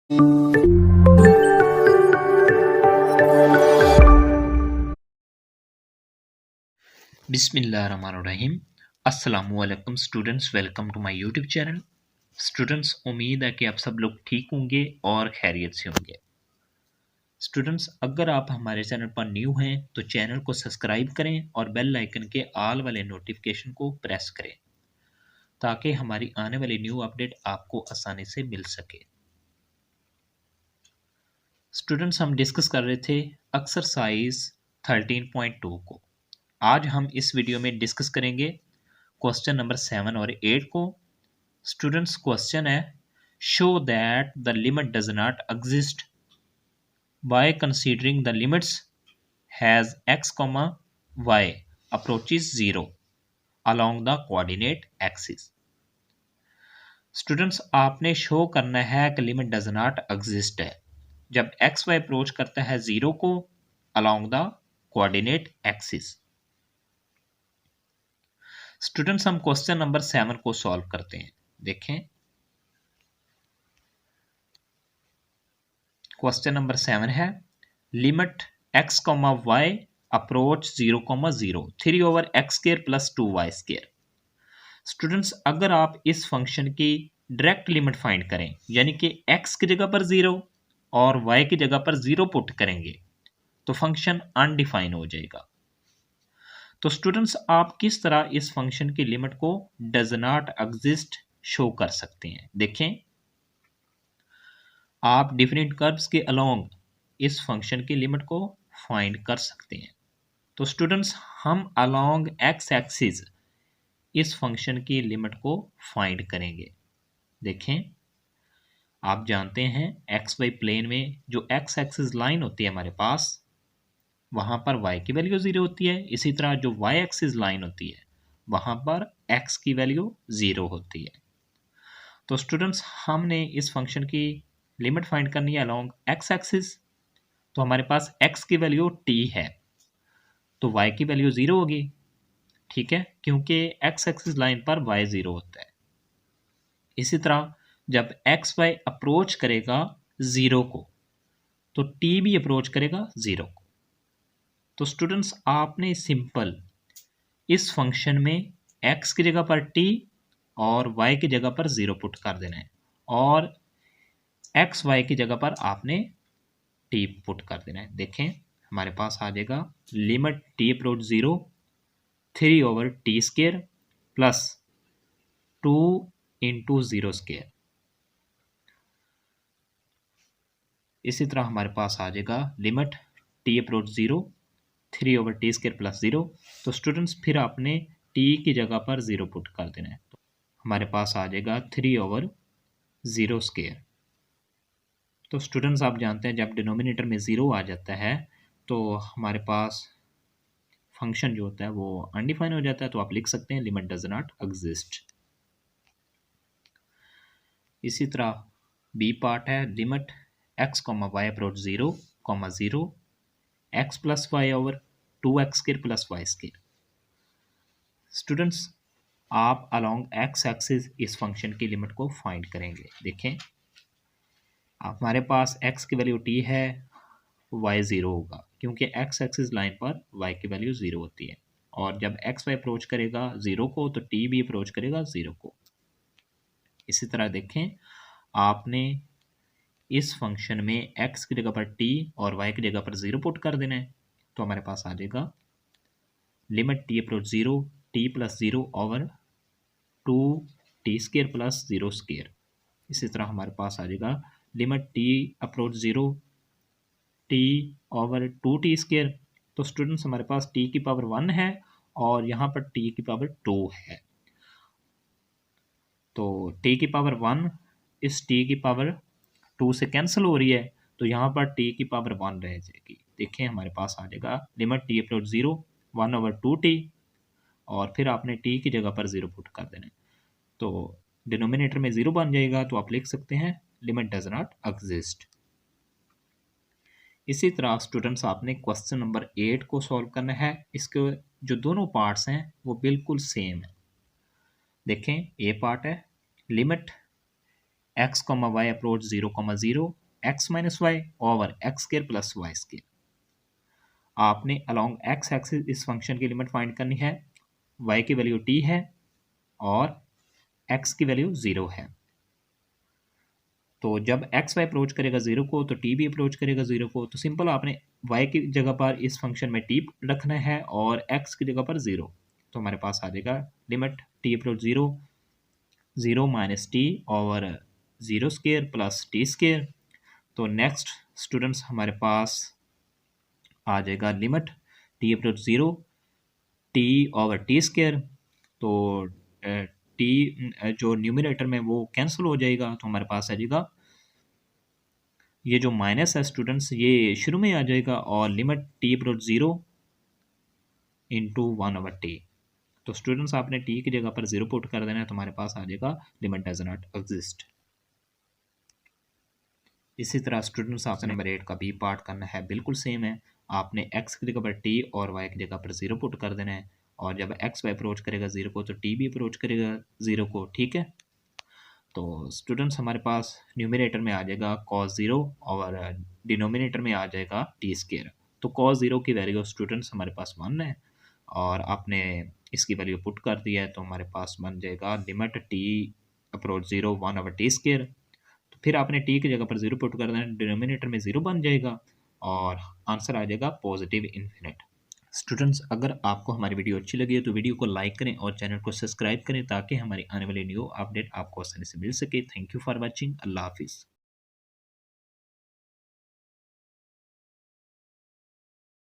बिस्मिल्लाहिर्रहमानिर्रहीम। अस्सलामुअलैकुम students, welcome to my YouTube channel. Students, उम्मीद है कि आप सब लोग ठीक होंगे और खैरियत से होंगे। स्टूडेंट्स, अगर आप हमारे चैनल पर न्यू हैं तो चैनल को सब्सक्राइब करें और बेल आइकन के ऑल वाले नोटिफिकेशन को प्रेस करें ताकि हमारी आने वाली न्यू अपडेट आपको आसानी से मिल सके। स्टूडेंट्स, हम डिस्कस कर रहे थे एक्सरसाइज 13.2 को। आज हम इस वीडियो में डिस्कस करेंगे क्वेश्चन नंबर 7 और 8 को। स्टूडेंट्स, क्वेश्चन है show that the limit does not exist by considering the limits has x, y approaches 0 along the coordinate axis। Students, आपने शो करना है कि लिमिट डज नॉट एग्जिस्ट है जब एक्स वाई अप्रोच करता है 0 को along the coordinate axis। Students, हम क्वेश्चन नंबर 7 को सॉल्व करते हैं। देखें, क्वेश्चन नंबर 7 है limit x, y approach 0, 0 3/x² + 2y²। Students, अगर आप इस फंक्शन की डायरेक्ट लिमिट फाइंड करें यानी कि x की जगह पर 0 और y की जगह पर 0 पुट करेंगे तो फंक्शन अनडिफाइन हो जाएगा। तो स्टूडेंट्स, आप किस तरह इस फंक्शन की लिमिट को डज नॉट एग्जिस्ट शो कर सकते हैं? देखें, आप डिफरेंट कर्व्स के अलोंग इस फंक्शन की लिमिट को फाइंड कर सकते हैं। तो स्टूडेंट्स, हम अलोंग एक्स एक्सिस इस फंक्शन की लिमिट को फाइंड करेंगे। देखें, आप जानते हैं एक्स वाई प्लेन में जो एक्स एक्सिस लाइन होती है हमारे पास, वहां पर y की वैल्यू 0 होती है। इसी तरह जो y एक्सिस लाइन होती है वहां पर x की वैल्यू 0 होती है। तो स्टूडेंट्स, हमने इस फंक्शन की लिमिट फाइंड करनी है अलोंग एक्स एक्सिस। तो हमारे पास x की वैल्यू t है तो y की वैल्यू 0 होगी। ठीक है, क्योंकि x एक्सिस लाइन पर y 0 होता है। इसी तरह जब एक्स वाई अप्रोच करेगा 0 को तो t भी अप्रोच करेगा 0 को। तो स्टूडेंट्स, आपने सिंपल इस फंक्शन में x की जगह पर t और y की जगह पर 0 पुट कर देना है और एक्स वाई की जगह पर आपने टी पुट कर देना है। देखें, हमारे पास आ जाएगा लिमिट टी अप्रोच 0 3/t² + 2 × 0²। इसी तरह हमारे पास आ जाएगा लिमिट टी अप्रोच 0 3/t² + 0। तो स्टूडेंट्स, फिर आपने t की जगह पर 0 पुट कर देना है। तो हमारे पास आ जाएगा 3/0²। तो स्टूडेंट्स, आप जानते हैं जब डिनोमिनेटर में 0 आ जाता है तो हमारे पास फंक्शन जो होता है वो अनडिफाइन हो जाता है। तो आप लिख सकते हैं लिमिट डज नॉट एग्जिस्ट। इसी तरह बी पार्ट है limit x, y approach 0, 0 x + y/2x² + y²। Students, आप अलोंग एक्स एक्सिस इस फंक्शन की लिमिट को फाइंड करेंगे। देखें, हमारे पास x की वैल्यू t है, y 0 होगा क्योंकि x एक्सिस लाइन पर y की वैल्यू 0 होती है और जब x y अप्रोच करेगा 0 को तो t भी अप्रोच करेगा 0 को। इसी तरह देखें, आपने इस फंक्शन में x की जगह पर t और y की जगह पर 0 पुट कर देना है। तो हमारे पास आ जाएगा limit t approach 0 t + 0/2t² + 0²। इसी तरह हमारे पास आ जाएगा लिमिट t अप्रोच 0 t/2t²। तो स्टूडेंट्स, हमारे पास t की पावर 1 है और यहाँ पर t की पावर 2 है। तो t की पावर 1 इस t की पावर 2 से कैंसिल हो रही है तो यहाँ पर t की पावर 1 रह जाएगी। देखें, हमारे पास आ जाएगा लिमिट t अप्रोच 0 1/2t और फिर आपने t की जगह पर 0 पुट कर देना है तो डिनोमिनेटर में 0 बन जाएगा। तो आप लिख सकते हैं लिमिट डज नॉट एग्जिस्ट। इसी तरह स्टूडेंट्स, आपने क्वेश्चन नंबर 8 को सॉल्व करना है। इसके जो दोनों पार्ट्स हैं वो बिल्कुल सेम है। देखें, ए पार्ट है limit x comma y approach 0,0 x minus y over x square plus y square. आपने अलॉन्ग एक्स एक्सिस इस फंक्शन की लिमिट फाइंड करनी है। वाई की वैल्यू टी है और एक्स की वैल्यू 0 है। तो जब एक्स वाई अप्रोच करेगा 0 को तो टी भी अप्रोच करेगा 0 को। तो सिंपल आपने वाई की जगह पर इस फंक्शन में टी रखना है और एक्स की जगह पर 0। तो हमारे पास आ जाएगा limit T approach 0 0 minus T over 0 square plus T square. तो नेक्स्ट स्टूडेंट्स हमारे पास आ जाएगा limit T approach 0 T over T square. तो टी जो न्यूमिनेटर में वो कैंसिल हो जाएगा, तो हमारे पास आ जाएगा ये जो माइनस है स्टूडेंट्स ये शुरू में आ जाएगा और limit T approach 0 into 1 over T. तो स्टूडेंट्स आपने टी की जगह पर 0 पुट कर देना है, तो हमारे पास आ जाएगा लिमिट डज नॉट एग्जिस्ट। इसी तरह स्टूडेंट्स आपने नंबर 8 का बी पार्ट करना है, बिल्कुल सेम है। आपने एक्स की जगह पर टी और वाई की जगह पर 0 पुट कर देना है और जब एक्स वाई अप्रोच करेगा 0 को तो टी भी अप्रोच करेगा 0 को, ठीक है। तो स्टूडेंट्स हमारे पास न्यूमिनेटर में आ जाएगा कॉस 0 और डिनोमिनेटर में आ जाएगा टी स्केयर। तो कॉस 0 की वैल्यू स्टूडेंट्स हमारे पास 1 है और आपने इसकी वैल्यू पुट कर दिया है, तो हमारे पास बन जाएगा limit T approach 0 1 over T square. तो फिर आपने टी की जगह पर 0 पुट कर देना, डिनोमिनेटर में 0 बन जाएगा और आंसर आ जाएगा पॉजिटिव इन्फिनिट। स्टूडेंट्स अगर आपको हमारी वीडियो अच्छी लगी है तो वीडियो को लाइक करें और चैनल को सब्सक्राइब करें ताकि हमारी आने वाली न्यू अपडेट आपको आसानी से मिल सके। Thank you for watching. अल्लाह हाफिज़।